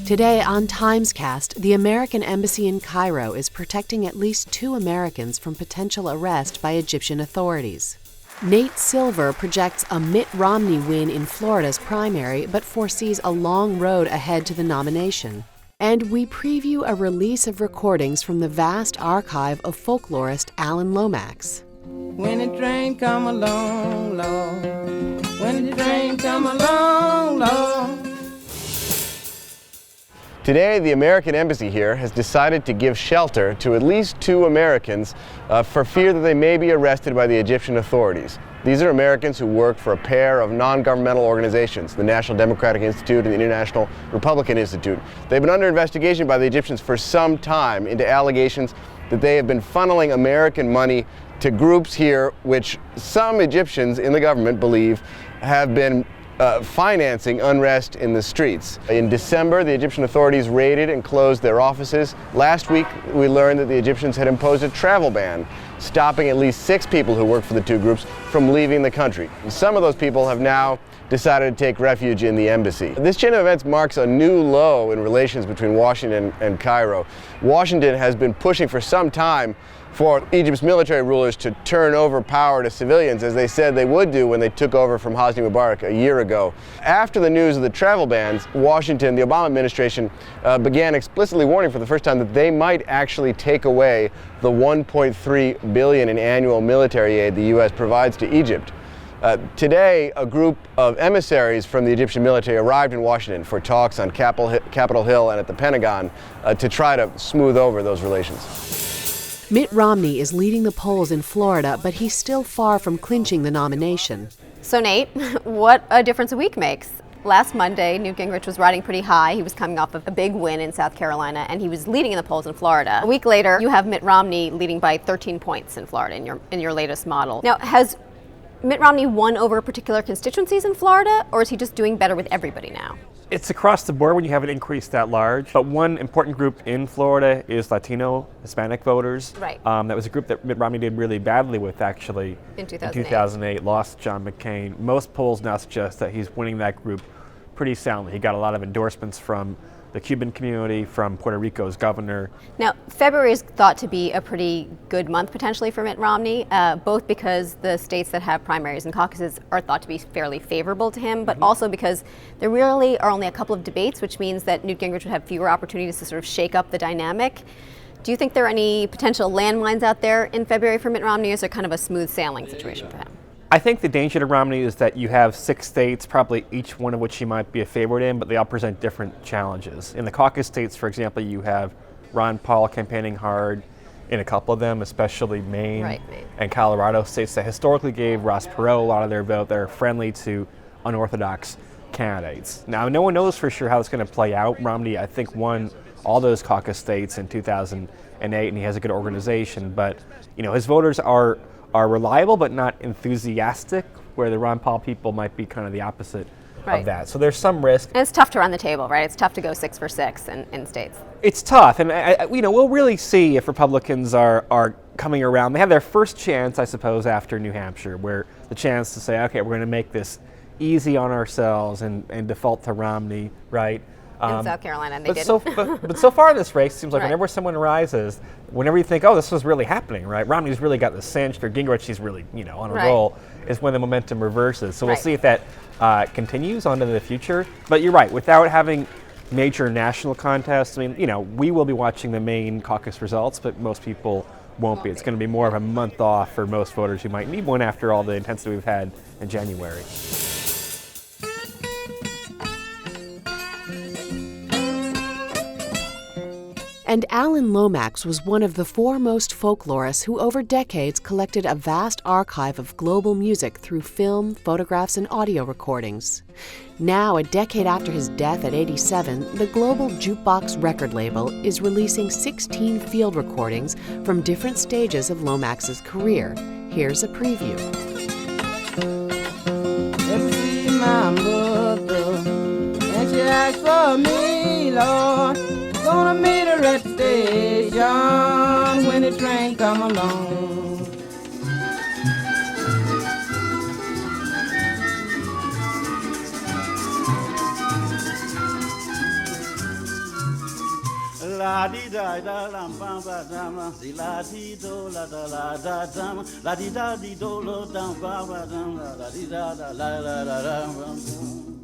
Today on TimesCast, the American Embassy in Cairo is protecting at least 2 Americans from potential arrest by Egyptian authorities. Nate Silver projects a Mitt Romney win in Florida's primary, but foresees a long road ahead to the nomination. And we preview a release of recordings from the vast archive of folklorist Alan Lomax. When the train come along, Lord, when the train come along, Lord. Today, the American Embassy here has decided to give shelter to at least 2 Americans for fear that they may be arrested by the Egyptian authorities. These are Americans who work for a pair of non-governmental organizations, the National Democratic Institute and the International Republican Institute. They've been under investigation by the Egyptians for some time into allegations that they have been funneling American money to groups here which some Egyptians in the government believe have been financing unrest in the streets. In December, the Egyptian authorities raided and closed their offices. Last week, we learned that the Egyptians had imposed a travel ban, stopping at least 6 people who work for the 2 groups from leaving the country. Some of those people have now decided to take refuge in the embassy. This chain of events marks a new low in relations between Washington and Cairo. Washington has been pushing for some time for Egypt's military rulers to turn over power to civilians, as they said they would do when they took over from Hosni Mubarak a year ago. After the news of the travel bans, Washington, the Obama administration, began explicitly warning for the first time that they might actually take away the $1.3 billion in annual military aid the U.S. provides to Egypt. Today, a group of emissaries from the Egyptian military arrived in Washington for talks on Capitol Hill and at the Pentagon to try to smooth over those relations. Mitt Romney is leading the polls in Florida, but he's still far from clinching the nomination. So Nate, what a difference a week makes. Last Monday, Newt Gingrich was riding pretty high. He was coming off of a big win in South Carolina, and he was leading in the polls in Florida. A week later, you have Mitt Romney leading by 13 points in Florida in your latest model. Now, has Mitt Romney won over particular constituencies in Florida, or is he just doing better with everybody now? It's across the board when you have an increase that large. But one important group in Florida is Latino, Hispanic voters. Right. That was a group that Mitt Romney did really badly with, actually. In 2008. In 2008, lost John McCain. Most polls now suggest that he's winning that group pretty soundly. He got a lot of endorsements from the Cuban community, from Puerto Rico's governor. Now, February is thought to be a pretty good month potentially for Mitt Romney, both because the states that have primaries and caucuses are thought to be fairly favorable to him, but also because there really are only a couple of debates, which means that Newt Gingrich would have fewer opportunities to sort of shake up the dynamic. Do you think there are any potential landmines out there in February for Mitt Romney, or is it kind of a smooth sailing situation for him? I think the danger to Romney is that you have 6 states, probably each one of which he might be a favorite in, but they all present different challenges. In the caucus states, for example, you have Ron Paul campaigning hard in a couple of them, especially Maine and Colorado, states that historically gave Ross Perot a lot of their vote. They're friendly to unorthodox candidates. Now, no one knows for sure how it's going to play out. Romney, I think, won all those caucus states in 2008, and he has a good organization, but his voters are reliable but not enthusiastic, where the Ron Paul people might be kind of the opposite of that. So there's some risk. And it's tough to run the table, right? It's tough to go 6 for 6 in states. It's tough, and we'll really see if Republicans are coming around. They have their first chance, I suppose, after New Hampshire, where the chance to say, okay, we're going to make this easy on ourselves and default to Romney, right? In South Carolina, and they didn't. But so far in this race, it seems like whenever someone rises, whenever you think, oh, this was really happening, right? Romney's really got this cinched, or Gingrich, he's really, on a roll, is when the momentum reverses. So we'll see if that continues on to the future. But you're right, without having major national contests, we will be watching the main caucus results, but most people won't be. It's going to be more of a month off for most voters who might need one after all the intensity we've had in January. And Alan Lomax was one of the foremost folklorists who over decades collected a vast archive of global music through film, photographs, and audio recordings. Now, a decade after his death at 87, the global Jukebox record label is releasing 16 field recordings from different stages of Lomax's career. Here's a preview. Let me see my mother, and she asked for me, Lord. Gonna meet her at the station when the train come along. La di da da la ba ba dam la di la di do la da dam la di da di do lo dam ba ba dam la di da la la la la.